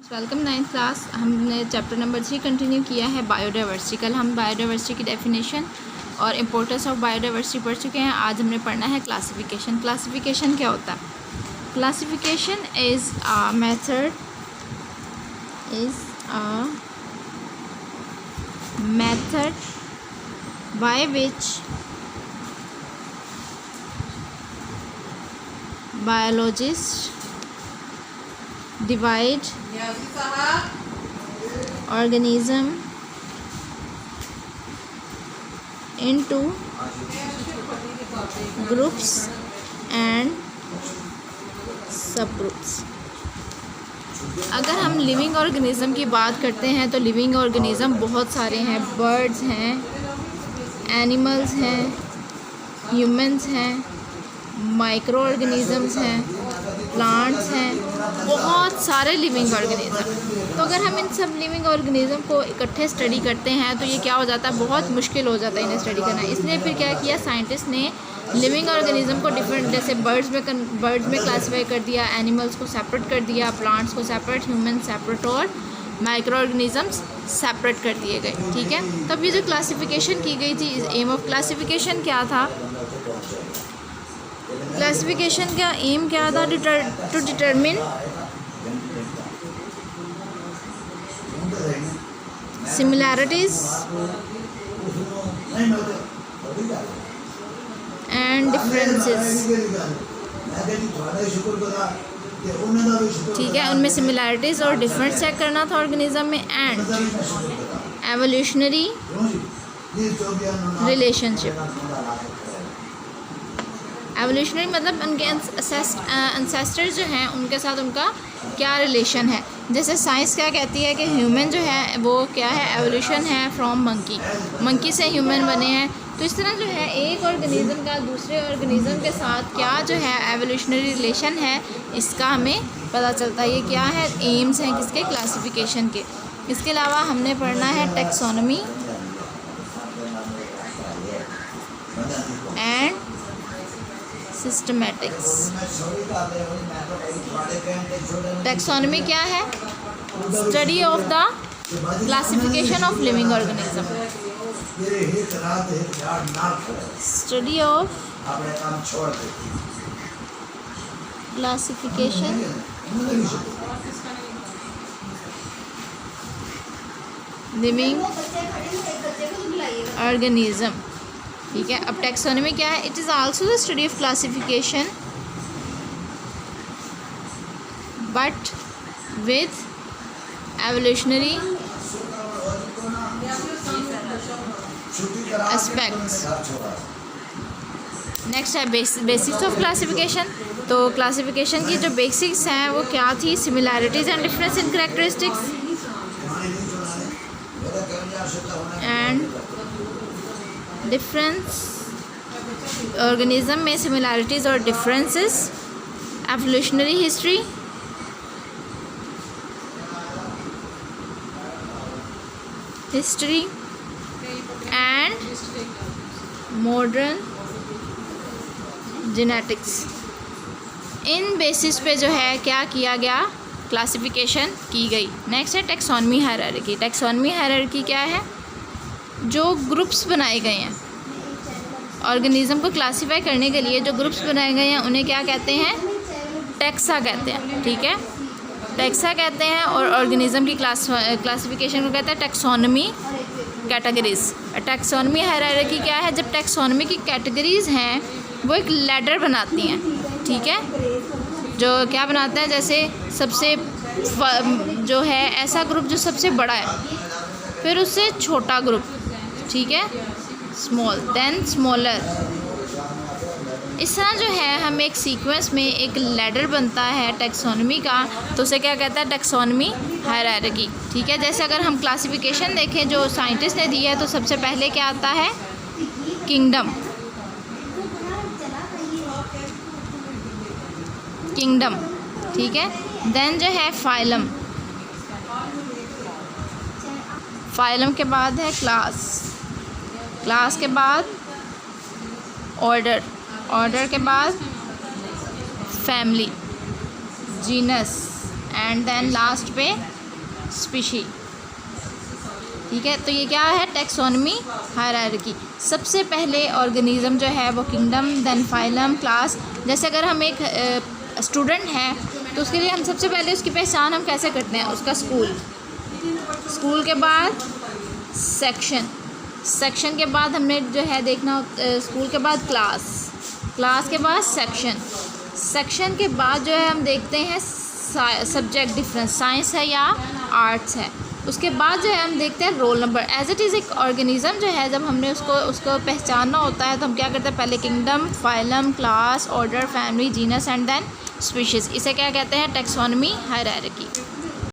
Welcome 9th class. हमने chapter number 3 continue किया है बायोडाइवर्सिटी। कल हम बायोडाइवर्सिटी की डेफिनेशन और इम्पोर्टेंस ऑफ बायोडाइवर्सिटी पढ़ चुके हैं। आज हमने पढ़ना है क्लासिफिकेशन। क्लासिफिकेशन क्या होता है? Classification is a method by which biologist divide organism into groups and subgroups। अगर हम लिविंग ऑर्गेनिज़म की बात करते हैं तो लिविंग ऑर्गेनिज़म बहुत सारे हैं। बर्ड्स हैं, एनिमल्स हैं, ह्यूमंस हैं, माइक्रो ऑर्गेनिज़म्स हैं, प्लांट्स हैं, बहुत सारे लिविंग ऑर्गेनिज़म। तो अगर हम इन सब लिविंग ऑर्गेनिज़म को इकट्ठे स्टडी करते हैं तो ये क्या हो जाता है, बहुत मुश्किल हो जाता है इन्हें स्टडी करना। इसलिए फिर क्या किया साइंटिस्ट ने, लिविंग ऑर्गेनिज़म को डिफरेंट, जैसे बर्ड्स में क्लासीफाई कर दिया, एनिमल्स को सेपरेट कर दिया, प्लांट्स को सेपरेट, ह्यूमन सेपरेट और माइक्रो ऑर्गेनिज़म्स सेपरेट कर दिए गए। ठीक है, तब ये जो क्लासिफिकेशन की गई थी, एम ऑफ क्लासिफिकेशन क्या था? क्लासिफिकेशन का एम क्या था? To determine similarities and differences. ठीक है, उनमें सिमिलैरिटीज और डिफरेंस चेक करना था ऑर्गेनिज्म में, एंड एवोल्यूशनरी रिलेशनशिप। एवोल्यूशनरी मतलब उनके एंसेस्टर्स जो हैं उनके साथ उनका क्या रिलेशन है। जैसे साइंस क्या कहती है कि ह्यूमन जो है वो क्या है, एवोल्यूशन है फ्रॉम मंकी से ह्यूमन बने हैं। तो इस तरह जो है एक ऑर्गेनिज़म का दूसरे ऑर्गेनिज़म के साथ क्या जो है एवोल्यूशनरी रिलेशन है, इसका हमें पता चलता है। ये क्या है, एम्स हैं किसके, क्लासिफिकेशन के। इसके अलावा हमने पढ़ना है टैक्सोनॉमी एंड सिस्टमैटिक्स। टैक्सोनॉमी क्या है? Study of the classification of living organism. Study of classification living organism. ठीक है, अब टैक्सोनॉमी क्या है? It is also the study of classification but with evolutionary aspects. Next है बेसिक्स ऑफ क्लासिफिकेशन। तो classification की जो बेसिक्स हैं वो क्या थी? Similarities and difference in characteristics and difference. Organism में सिमिलैरिटीज़ और differences, evolutionary history, and modern genetics. In basis पे जो है क्या किया गया, क्लासिफिकेशन की गई। नेक्स्ट है टैक्सोनॉमी हायरार्की। टैक्सोनॉमी हायरार्की क्या है? जो ग्रुप्स बनाए गए हैं ऑर्गेनिज़म को क्लासीफाई करने के लिए, जो ग्रुप्स बनाए गए हैं उन्हें क्या कहते हैं? टैक्सा कहते हैं। ठीक है, टैक्सा कहते हैं। और ऑर्गेनिज़म की क्लासिफिकेशन को कहते हैं टैक्सोनॉमी कैटेगरीज। टैक्सोनॉमी हायरार्की क्या है? जब टैक्सोनॉमी की कैटेगरीज़ हैं वो एक लैडर बनाती हैं। ठीक है, जो क्या बनाते हैं, जैसे सबसे जो है ऐसा ग्रुप जो सबसे बड़ा है, फिर उससे छोटा ग्रुप, ठीक है, स्मॉल देन स्मॉलर। इस तरह जो है हम एक सीक्वेंस में एक लैडर बनता है टैक्सोनॉमी का, तो उसे क्या कहता है? Taxonomy hierarchy. ठीक है, जैसे अगर हम क्लासिफिकेशन देखें जो साइंटिस्ट ने दी है, तो सबसे पहले क्या आता है? किंगडम। ठीक है, देन जो है फाइलम। फाइलम के बाद है क्लास के बाद ऑर्डर के बाद family, genus and then last पे स्पीशी। ठीक है, तो ये क्या है, टैक्सोनॉमी हायरार्की। सबसे पहले ऑर्गेनिज्म जो है वो किंगडम, देन फाइलम, क्लास। जैसे अगर हम एक स्टूडेंट हैं तो उसके लिए हम सबसे पहले उसकी पहचान हम कैसे करते हैं, उसका स्कूल के बाद सेक्शन के बाद हमने जो है देखना, स्कूल के बाद क्लास के बाद सेक्शन के बाद जो है हम देखते हैं सब्जेक्ट डिफरेंस, साइंस है या आर्ट्स है। उसके बाद जो है हम देखते हैं roll number. As it is एक ऑर्गेनिज्म जो है, जब हमने उसको पहचानना होता है तो हम क्या करते हैं, पहले kingdom, phylum, class, order, family, genus and then species. इसे क्या कहते हैं, टैक्सोनॉमी हायरार्की।